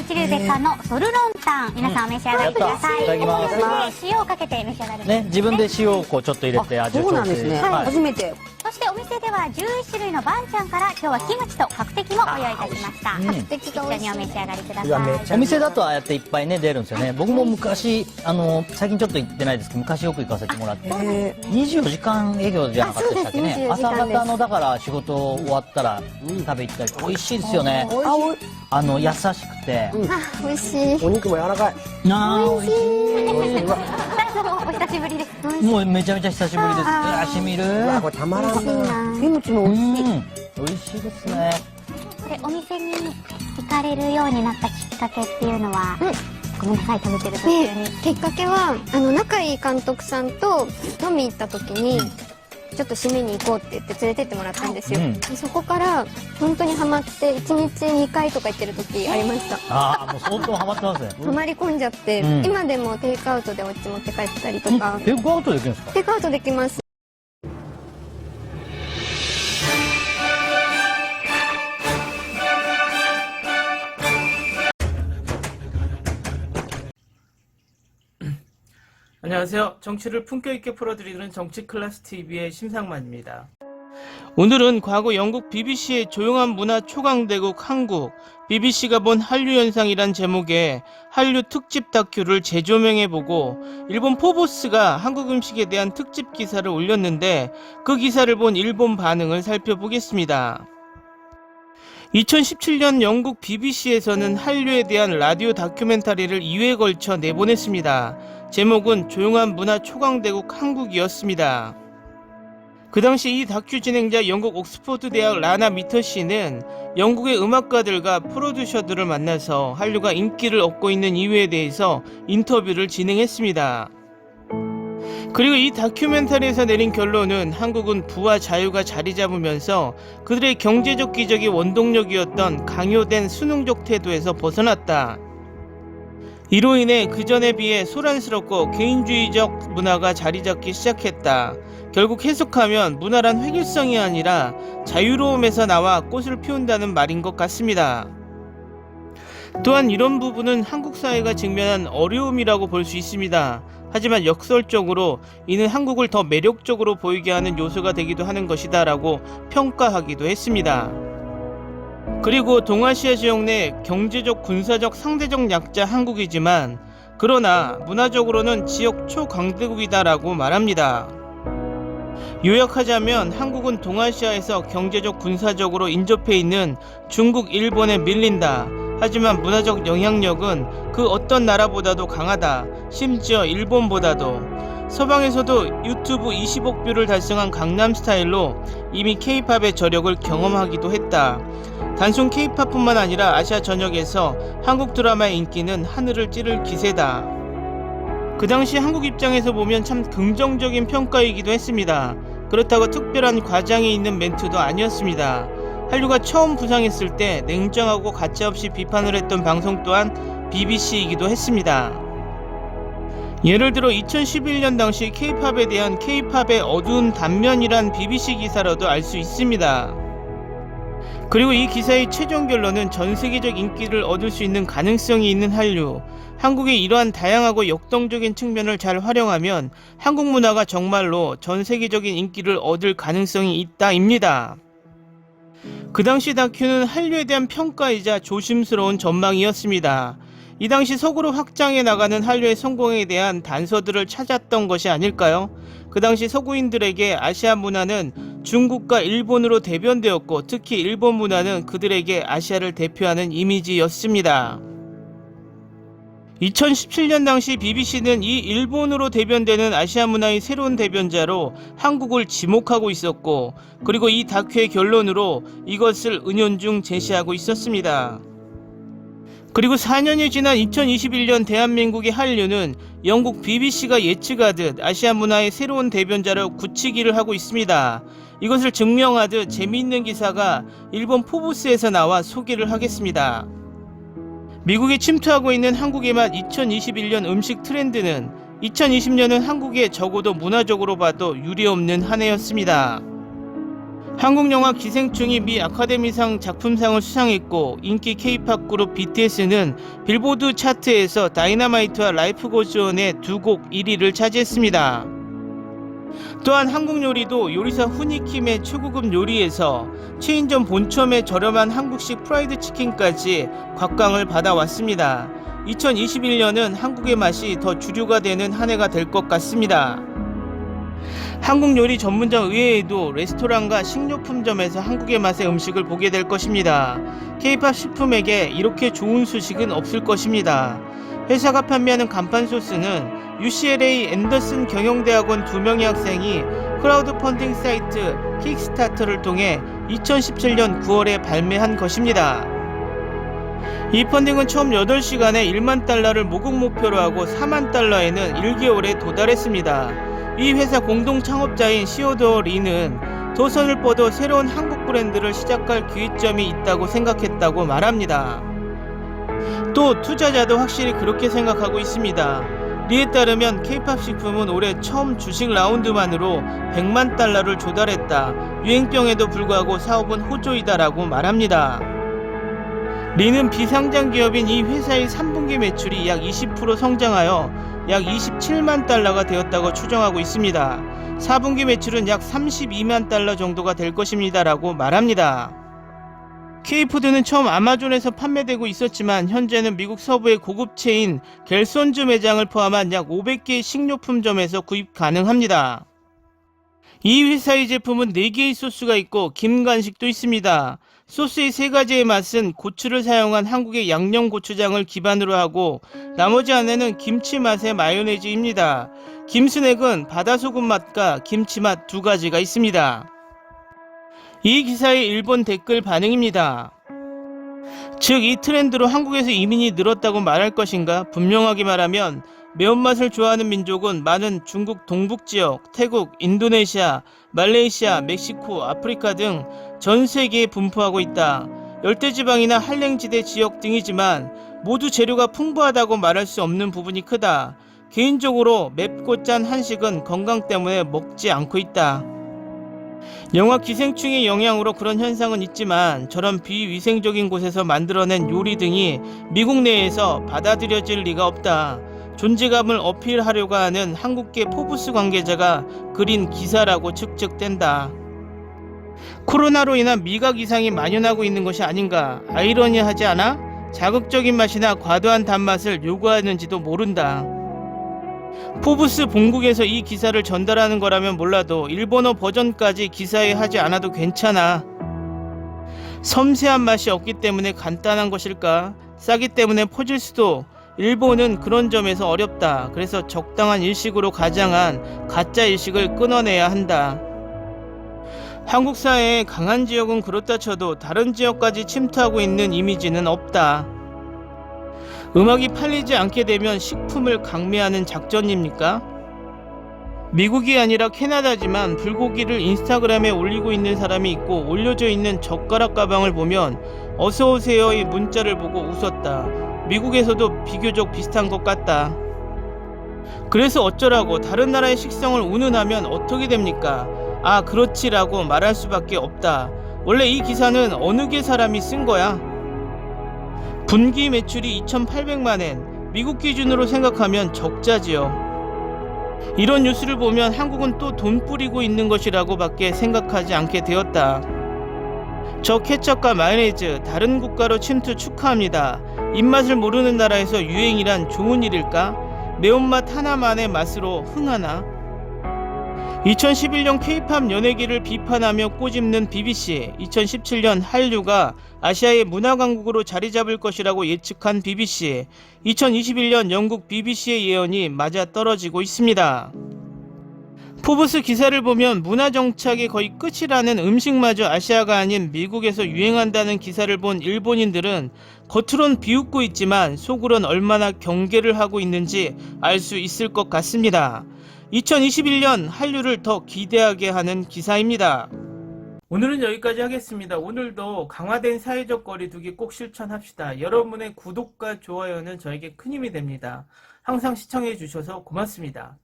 一流別館のソルロンタン、皆さんお召し上がりください。いただきます。で塩をかけて召し上がるんですね、自分で塩をこうちょっと入れて味をそうなんですね。はい初めて。そしてお店では11種類のバンちゃんから今日はキムチと角的もご用意いたしました。うん一緒にお召し上がりくだうわめっちさい。お店だとああやっていっぱいね出るんですよね。僕も昔最近ちょっと行ってないですけど、昔よく行かせてもらって24時間営業じゃなかったでしたっけね。あそうです24時間朝です方のだから仕事終わったら食べ行ったり、美味しいですよね。優しくて、美味しい。お肉も柔らかい。美味しい。さあどうもお久しぶりです。もうめちゃめちゃ久しぶりです。しみる。うわこれたまらんな。キムチも美味しい。美味しいですね。これお店に行かれるようになったきっかけっていうのは、ごめんなさい食べてる途中に。きっかけは仲いい監督さんと飲み行った時に、ちょっと締めに行こうって言って連れてってもらったんですよ、でそこから本当にハマって1日2回とか行ってる時ありました。ああ、もう相当ハマってますね。ハマり込んじゃって、今でもテイクアウトでお家持って帰ったりとか。テイクアウトできるんですか？テイクアウトできます。안녕하세요. 정치를 품격 있게 풀어드리는 정치 클래스 TV의 심상만입니다. 오늘은 과거 영국 BBC의 조용한 문화 초강대국 한국, BBC가 본 한류 현상이란 제목의 한류 특집 다큐를 재조명해보고 일본 포보스가 한국 음식에 대한 특집 기사를 올렸는데 그 기사를 본 일본 반응을 살펴보겠습니다. 2017년 영국 BBC에서는 한류에 대한 라디오 다큐멘터리를 2회에 걸쳐 내보냈습니다. 제목은 조용한 문화 초강대국 한국이었습니다. 그 당시 이 다큐 진행자 영국 옥스퍼드 대학 라나 미터 씨는 영국의 음악가들과 프로듀서들을 만나서 한류가 인기를 얻고 있는 이유에 대해서 인터뷰를 진행했습니다. 그리고 이 다큐멘터리에서 내린 결론은 한국은 부와 자유가 자리 잡으면서 그들의 경제적 기적이 원동력이었던 강요된 수능적 태도에서 벗어났다. 이로 인해 그전에 비해 소란스럽고 개인주의적 문화가 자리 잡기 시작했다. 결국 해석하면 문화란 획일성이 아니라 자유로움에서 나와 꽃을 피운다는 말인 것 같습니다. 또한 이런 부분은 한국 사회가 직면한 어려움이라고 볼 수 있습니다. 하지만 역설적으로 이는 한국을 더 매력적으로 보이게 하는 요소가 되기도 하는 것이다 라고 평가하기도 했습니다. 그리고 동아시아 지역 내 경제적 군사적 상대적 약자 한국이지만 그러나 문화적으로는 지역 초강대국이다 라고 말합니다. 요약하자면 한국은 동아시아에서 경제적 군사적으로 인접해 있는 중국, 일본에 밀린다. 하지만 문화적 영향력은 그 어떤 나라보다도 강하다. 심지어 일본보다도. 서방에서도 유튜브 20억 뷰를 달성한 강남스타일로 이미 K-팝의 저력을 경험하기도 했다. 단순 K-팝뿐만 아니라 아시아 전역에서 한국 드라마의 인기는 하늘을 찌를 기세다. 그 당시 한국 입장에서 보면 참 긍정적인 평가이기도 했습니다. 그렇다고 특별한 과장이 있는 멘트도 아니었습니다. 한류가 처음 부상했을 때 냉정하고 가차없이 비판을 했던 방송 또한 BBC이기도 했습니다. 예를 들어 2011년 당시 K-팝에 대한 K-팝의 어두운 단면이란 BBC 기사로도 알 수 있습니다. 그리고 이 기사의 최종 결론은 전 세계적 인기를 얻을 수 있는 가능성이 있는 한류, 한국의 이러한 다양하고 역동적인 측면을 잘 활용하면 한국 문화가 정말로 전 세계적인 인기를 얻을 가능성이 있다입니다. 그 당시 다큐는 한류에 대한 평가이자 조심스러운 전망이었습니다. 이 당시 서구로 확장해 나가는 한류의 성공에 대한 단서들을 찾았던 것이 아닐까요? 그 당시 서구인들에게 아시아 문화는 중국과 일본으로 대변되었고 특히 일본 문화는 그들에게 아시아를 대표하는 이미지였습니다. 2017년 당시 BBC는 이 일본으로 대변되는 아시아 문화의 새로운 대변자로 한국을 지목하고 있었고 그리고 이 다큐의 결론으로 이것을 은연중 제시하고 있었습니다. 그리고 4년이 지난 2021년 대한민국의 한류는 영국 BBC가 예측하듯 아시아 문화의 새로운 대변자로 굳히기를 하고 있습니다. 이것을 증명하듯 재미있는 기사가 일본 포브스에서 나와 소개를 하겠습니다. 미국에 침투하고 있는 한국의 맛 2021년 음식 트렌드는 2020년은 한국에 적어도 문화적으로 봐도 유례없는 한 해였습니다. 한국 영화 기생충이 미 아카데미상 작품상을 수상했고 인기 K-팝 그룹 BTS는 빌보드 차트에서 다이너마이트와 라이프 고즈 온의 두 곡 1위를 차지했습니다. 또한 한국 요리도 요리사 후니킴의 최고급 요리에서 체인점 본점의 저렴한 한국식 프라이드 치킨까지 곽광을 받아왔습니다. 2021년은 한국의 맛이 더 주류가 되는 한 해가 될 것 같습니다. 한국 요리 전문점 의외에도 레스토랑과 식료품점에서 한국의 맛의 음식을 보게 될 것입니다. K-팝 식품에게 이렇게 좋은 소식은 없을 것입니다. 회사가 판매하는 간판 소스는 UCLA 앤더슨 경영대학원 2명의 학생이 크라우드 펀딩 사이트 킥스타터를 통해 2017년 9월에 발매한 것입니다. 이 펀딩은 처음 8시간에 1만 달러를 모금 목표로 하고 4만 달러에는 1개월에 도달했습니다. 이 회사 공동 창업자인 시오도어 리는 도선을 뻗어 새로운 한국 브랜드를 시작할 기회점이 있다고 생각했다고 말합니다. 또 투자자도 확실히 그렇게 생각하고 있습니다. 리에 따르면 K-팝 식품은 올해 처음 주식 라운드만으로 100만 달러를 조달했다. 유행병에도 불구하고 사업은 호조이다라고 말합니다. 리는 비상장 기업인 이 회사의 3분기 매출이 약 20% 성장하여 약 27만 달러가 되었다고 추정하고 있습니다. 4분기 매출은 약 32만 달러 정도가 될 것입니다 라고 말합니다. K푸드는 처음 아마존에서 판매되고 있었지만 현재는 미국 서부의 고급체인 겔손즈 매장을 포함한 약 500개의 식료품점에서 구입 가능합니다. 이 회사의 제품은 4개의 소스가 있고 김간식도 있습니다. 소스의 3가지의 맛은 고추를 사용한 한국의 양념 고추장을 기반으로 하고 나머지 안에는 김치 맛의 마요네즈입니다. 김스낵은 바다소금 맛과 김치 맛 2가지가 있습니다. 이 기사의 일본 댓글 반응입니다. 즉 이 트렌드로 한국에서 이민이 늘었다고 말할 것인가? 분명하게 말하면 매운맛을 좋아하는 민족은 많은 중국 동북지역, 태국, 인도네시아, 말레이시아, 멕시코, 아프리카 등 전 세계에 분포하고 있다. 열대지방이나 한랭지대 지역 등이지만 모두 재료가 풍부하다고 말할 수 없는 부분이 크다. 개인적으로 맵고 짠 한식은 건강 때문에 먹지 않고 있다. 영화 기생충의 영향으로 그런 현상은 있지만 저런 비위생적인 곳에서 만들어낸 요리 등이 미국 내에서 받아들여질 리가 없다. 존재감을 어필하려고 하는 한국계 포브스 관계자가 그린 기사라고 측정된다. 코로나로 인한 미각 이상이 만연하고 있는 것이 아닌가? 아이러니하지 않아? 자극적인 맛이나 과도한 단맛을 요구하는지도 모른다. 포브스 본국에서 이 기사를 전달하는 거라면 몰라도 일본어 버전까지 기사에 하지 않아도 괜찮아. 섬세한 맛이 없기 때문에 간단한 것일까? 싸기 때문에 퍼질 수도. 일본은 그런 점에서 어렵다. 그래서 적당한 일식으로 가장한 가짜 일식을 끊어내야 한다. 한국 사회의 강한 지역은 그렇다 쳐도 다른 지역까지 침투하고 있는 이미지는 없다. 음악이 팔리지 않게 되면 식품을 강매하는 작전입니까? 미국이 아니라 캐나다지만 불고기를 인스타그램에 올리고 있는 사람이 있고 올려져 있는 젓가락 가방을 보면 어서오세요의 문자를 보고 웃었다. 미국에서도 비교적 비슷한 것 같다. 그래서 어쩌라고 다른 나라의 식성을 운운하면 어떻게 됩니까? 아 그렇지라고 말할 수밖에 없다. 원래 이 기사는 어느 게 사람이 쓴 거야? 분기 매출이 2,800만엔, 미국 기준으로 생각하면 적자지요. 이런 뉴스를 보면 한국은 또 돈 뿌리고 있는 것이라고 밖에 생각하지 않게 되었다. 저 케첩과 마요네즈 다른 국가로 침투 축하합니다. 입맛을 모르는 나라에서 유행이란 좋은 일일까? 매운맛 하나만의 맛으로 흥하나? 2011년 K-팝 연예계를 비판하며 꼬집는 BBC, 2017년 한류가 아시아의 문화강국으로 자리잡을 것이라고 예측한 BBC, 2021년 영국 BBC의 예언이 맞아떨어지고 있습니다. 포브스 기사를 보면 문화정착이 거의 끝이라는 음식마저 아시아가 아닌 미국에서 유행한다는 기사를 본 일본인들은 겉으론 비웃고 있지만 속으론 얼마나 경계를 하고 있는지 알 수 있을 것 같습니다. 2021년 한류를 더 기대하게 하는 기사입니다. 오늘은 여기까지 하겠습니다. 오늘도 강화된 사회적 거리두기 꼭 실천합시다. 여러분의 구독과 좋아요는 저에게 큰 힘이 됩니다. 항상 시청해 주셔서 고맙습니다.